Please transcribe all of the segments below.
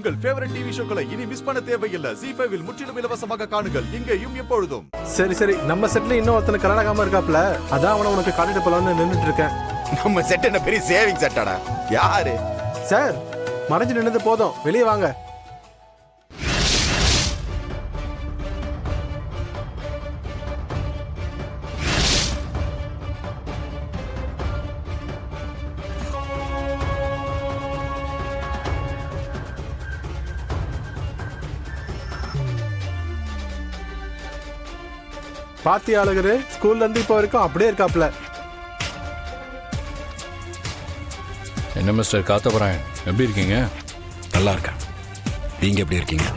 உங்கள் favourite TV ஷோக்களை இனி miss பண்ண தேவையில்லை. ZEE5 இல் முற்றிலும் இலவசமாக காணுங்கள். இங்கேயும் எப்பொழுதும். சரி நம்ம செட்ல இன்னும் ஒருத்தன கர்நாடகாம இருக்காப்ல, அதான் அவனை உனக்கு காட்டிட்டு போலான்னு நின்னுட்டு இருக்கேன். நம்ம செட் என்ன பெரிய சேவிங் செட்டாடா? யாரு சார்? மறைஞ்சு நின்னது போதும், வெளியே வாங்க. பாத்தி அழகரு ஸ்கூல்ல இருந்து இப்போ வரைக்கும் அப்படியே இருக்காப்ல. என்ன மிஸ்டர் காத்தவராயன், எப்படி இருக்கீங்க? நல்லா இருக்கேன். நீங்க எப்படி இருக்கீங்க?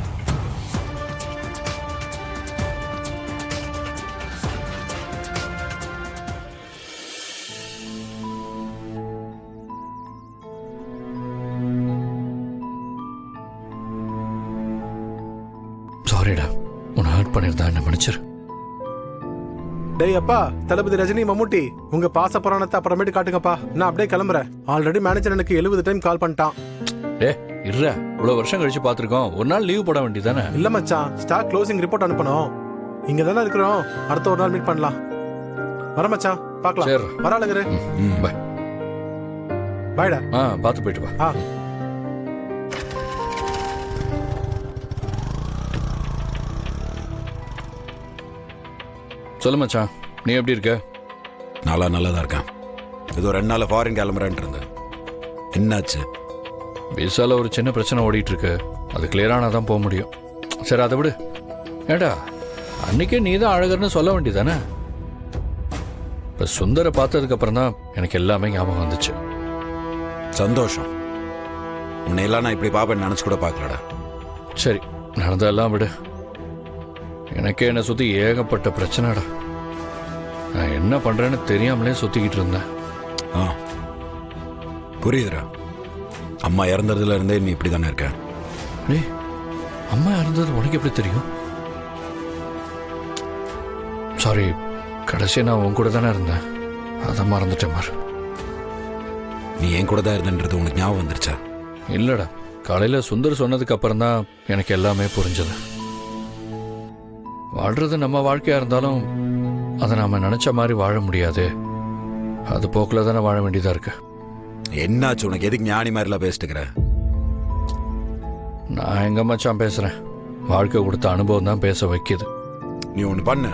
சாரிடா, உன்னை ஹர்ட் பண்ணியிருந்தா என்ன மன்னிச்சிரு. டேய் அப்பா, தளபதி ரஜினி மம்முட்டி, உங்க பாச புராணத்தை அப்புறமேட்டு காட்டுங்கப்பா. நான் அப்படியே கிளம்புறேன். ஆல்ரெடி மேனேஜர் எனக்கு 70 டைம் கால் பண்ணிட்டான். இருடா, இவ்வளவு வருஷம் கழிச்சு பாத்துருக்கோம், ஒரு நாள் லீவ் போட வேண்டியதானே? இல்ல மச்சான், ஸ்டாக் க்ளோசிங் ரிப்போர்ட் அனுப்பணும். இங்க தானே இருக்கிறோம், அடுத்த ஒரு நாள் மீட் பண்ணலாம். வர மச்சான், பார்க்கலாம். வர அழகரு. பை. பாய்டா. பார்த்து போயிட்டு வா. சொல்லு மச்சான், நீ எப்படி இருக்க? நல்லா தான் இருக்கேன். இது 2 நாள் ஃபாரின் கிளம்புறேன் இருந்தேன். என்னாச்சு? விசால ஒரு சின்ன பிரச்சனை ஓடிட்டு இருக்கு, அது கிளியர் ஆனா தான் போக முடியும். சரி, அதை விடு. ஏண்டா, அன்னைக்கே நீ தான் அழகர்னு சொல்ல வேண்டியதானே? இப்போ சுந்தரை பார்த்ததுக்கு அப்புறம் தான் எனக்கு எல்லாமே ஞாபகம் வந்துச்சு. சந்தோஷம். உன்னையெல்லாம் நான் இப்படி பாப்பேன்னு நினச்சி கூட பார்க்கலடா. சரி, நடந்ததெல்லாம் விடு. எனக்கே என்னை சுற்றி ஏகப்பட்ட பிரச்சனைடா. நான் என்ன பண்ணுறேன்னு தெரியாமலே சுற்றிக்கிட்டு இருந்தேன். புரியுதுடா. அம்மா இறந்ததுல இருந்தே நீ இப்படி தானே இருக்க. டேய், அம்மா இறந்தது உனக்கு எப்படி தெரியும்? சாரி, கடைசியாக நான் உன் கூட தானே இருந்தேன், அதை மறந்துட்டேன் மாறு. நீ என் கூட தான் இருந்தன்றது உனக்கு ஞாபகம் வந்துருச்சா? இல்லைடா, காலையில் சுந்தர் சொன்னதுக்கு அப்புறம் தான் எனக்கு எல்லாமே புரிஞ்சது. வாழ்றது நம்ம வாழ்க்கையாக இருந்தாலும் அதை நாம் நினச்ச மாதிரி வாழ முடியாது. அது போக்கில் தானே வாழ வேண்டியதாக இருக்கு. என்னாச்சு உனக்கு? எதுக்கு ஞானி மாதிரிலாம் பேசிட்டுக்கிற? நான் எங்க மச்சான் பேசுகிறேன், வாழ்க்கை கொடுத்த அனுபவம் தான் பேச வைக்கிது. நீ ஒன்று பண்ணு,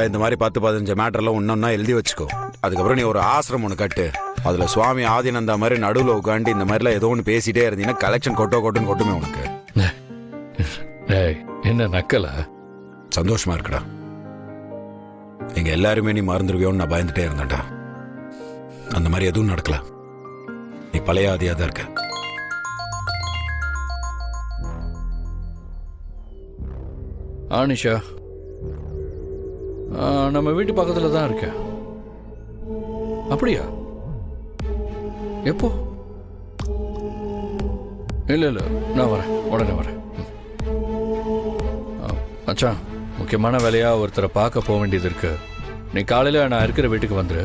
இந்த மாதிரி 10-15 மேட்டர்லாம் ஒன்றா எழுதி வச்சுக்கோ. அதுக்கப்புறம் நீ ஒரு ஆசிரமம் ஒன்று கட்டு. அதில் சுவாமி ஆதினந்தா மாதிரி நடுவில் உட்காந்து இந்த மாதிரிலாம் ஏதோ ஒன்று பேசிட்டே இருந்தீங்கன்னா கலெக்ஷன் கொட்டுமே உனக்கு. என்ன நக்கலா? சந்தோஷமா இருக்குடா. எங்க எல்லாருமே நீ மறந்துடுவியோன்னு நான் பயந்துட்டே இருந்தேன்டா. அந்த மாதிரி எதுவும் நடக்கல. நீ பழைய ஆதியா தான் இருக்க. ஆனிஷா, நம்ம வீட்டு பக்கத்தில் தான் இருக்க. அப்படியா? எப்போ? இல்லை, நான் வரேன், உடனே வரேன். மச்சான், முக்கியமான வேலையாக ஒருத்தரை பார்க்க போக வேண்டியது இருக்கு. நீ காலையில் நான் இருக்கிற வீட்டுக்கு வந்துரு.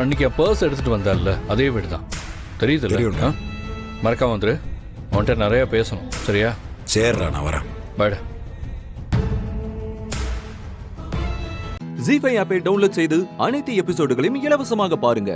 அன்னைக்கு என் பர்ஸ் எடுத்துகிட்டு வந்தால, அதே வீடு தான். தெரியுதுல்ல? மறக்காம வந்துரு. உன்கிட்ட நிறையா பேசணும், சரியா? சரிடா, நான் வரேன். பாய்டா. ZEE5 ஆப்பை டவுன்லோட் செய்து அனைத்து எபிசோடுகளையும் இலவசமாக பாருங்க.